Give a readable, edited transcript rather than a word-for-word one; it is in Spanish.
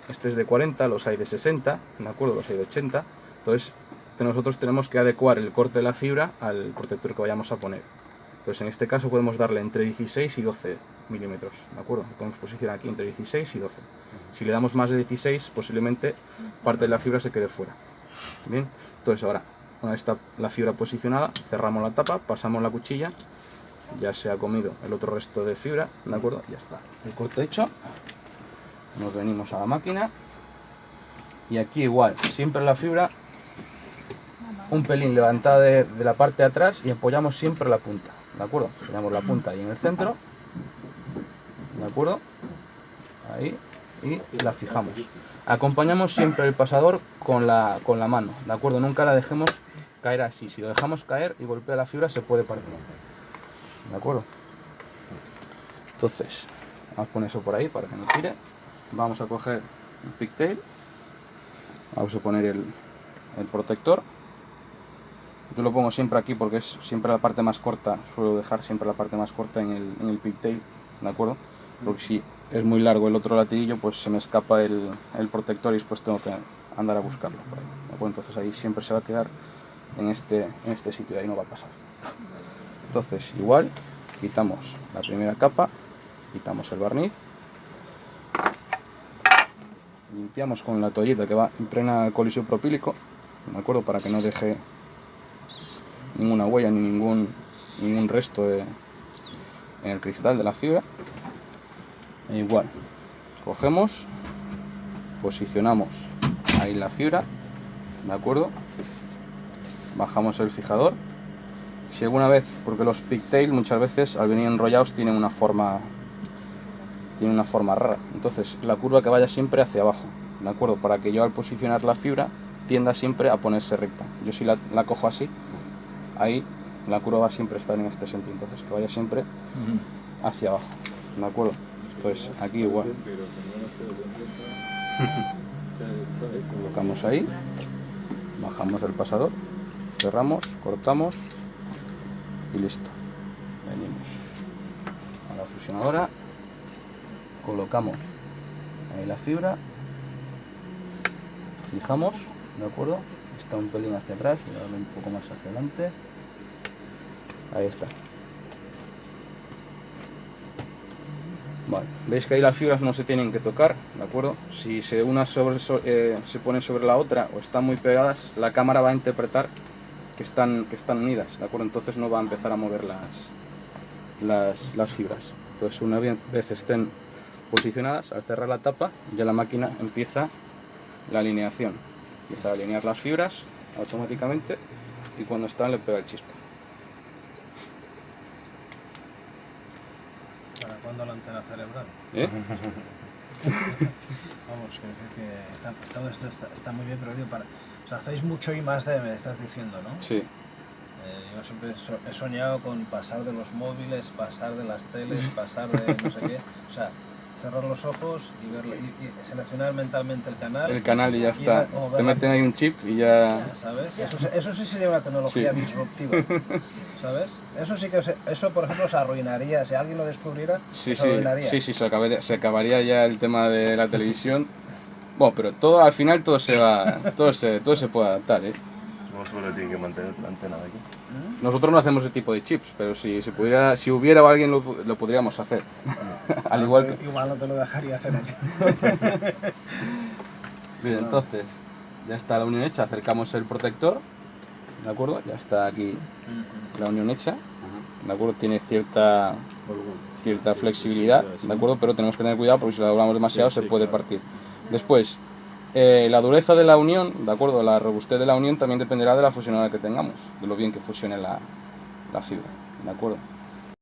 este es de 40, los hay de 60, ¿de acuerdo? Los hay de 80, entonces nosotros tenemos que adecuar el corte de la fibra al protector que vayamos a poner. Entonces en este caso podemos darle entre 16 y 12 milímetros, ¿de acuerdo? Lo podemos posicionar aquí entre 16 y 12. Si le damos más de 16, posiblemente parte de la fibra se quede fuera. Bien, entonces ahora, una vez está la fibra posicionada, cerramos la tapa, pasamos la cuchilla, ya se ha comido el otro resto de fibra, ¿de acuerdo? Ya está el corte hecho. Nos venimos a la máquina y aquí igual, siempre la fibra un pelín levantada de la parte de atrás y apoyamos siempre la punta, ¿de acuerdo? Apoyamos la punta ahí en el centro, ¿de acuerdo? Ahí, y la fijamos. Acompañamos siempre el pasador con la mano, ¿de acuerdo? Nunca la dejemos caer así, si lo dejamos caer y golpea la fibra se puede partir, ¿de acuerdo? Entonces, vamos a poner eso por ahí para que no tire. Vamos a coger el pigtail, vamos a poner el protector. Yo lo pongo siempre aquí porque es siempre la parte más corta, suelo dejar siempre la parte más corta en el pigtail, ¿de acuerdo? Porque si es muy largo el otro latiguillo, pues se me escapa el protector y después tengo que andar a buscarlo por ahí, ¿de acuerdo? Entonces ahí siempre se va a quedar en este sitio, ahí no va a pasar. Entonces igual, quitamos la primera capa, quitamos el barniz, limpiamos con la toallita que va impregnada de alcohol isopropílico, ¿de acuerdo? Para que no deje ninguna huella ni ningún resto en el cristal de la fibra. E igual, cogemos, posicionamos ahí la fibra, ¿de acuerdo? Bajamos el fijador. Si alguna vez, porque los pigtail muchas veces al venir enrollados tienen una forma rara, entonces la curva que vaya siempre hacia abajo, ¿de acuerdo? Para que yo al posicionar la fibra tienda siempre a ponerse recta. Yo si la cojo así, ahí la curva va siempre a estar en este sentido, entonces que vaya siempre hacia abajo, ¿de acuerdo? Entonces aquí igual, colocamos ahí, bajamos el pasador, cerramos, cortamos y listo. Venimos a la fusionadora, colocamos ahí la fibra, fijamos, ¿de acuerdo? Está un pelín hacia atrás, voy a darle un poco más hacia adelante. Ahí está. Vale, veis que ahí las fibras no se tienen que tocar, ¿de acuerdo? Si una se pone sobre la otra o están muy pegadas, la cámara va a interpretar que están unidas, ¿de acuerdo? Entonces no va a empezar a mover las fibras. Entonces una vez estén posicionadas, al cerrar la tapa, ya la máquina empieza la alineación. Empieza a alinear las fibras automáticamente y cuando están le pega el chispa. ¿Para cuándo la antena cerebral? Vamos, quiero decir que todo esto está muy bien, pero digo, o sea, hacéis mucho y más de, me estás diciendo, ¿no? Sí. Yo siempre he soñado con pasar de los móviles, pasar de las teles, pasar de no sé qué, o sea, cerrar los ojos y verlo, y seleccionar mentalmente el canal. El canal y ya está. Te meten ahí un chip y ya... ¿Sabes? Eso sí sería una tecnología disruptiva, ¿sabes? Eso sí que, eso por ejemplo se arruinaría, si alguien lo descubriera, se arruinaría. Sí, se acabaría ya el tema de la televisión. Bueno, pero al final todo se puede adaptar, ¿eh? No solo tiene que mantener la antena de aquí. Nosotros no hacemos ese tipo de chips, pero si hubiera o alguien lo podríamos hacer. Al igual que... Igual no te lo dejaría hacer a ti. Bien, entonces, ya está la unión hecha, acercamos el protector, ¿de acuerdo? Ya está aquí la unión hecha, ¿de acuerdo? Tiene cierta flexibilidad, ¿de acuerdo? Pero tenemos que tener cuidado porque si la doblamos demasiado se puede partir. Después, la dureza de la unión, ¿de acuerdo? La robustez de la unión también dependerá de la fusionadora que tengamos, de lo bien que fusione la fibra, ¿de acuerdo?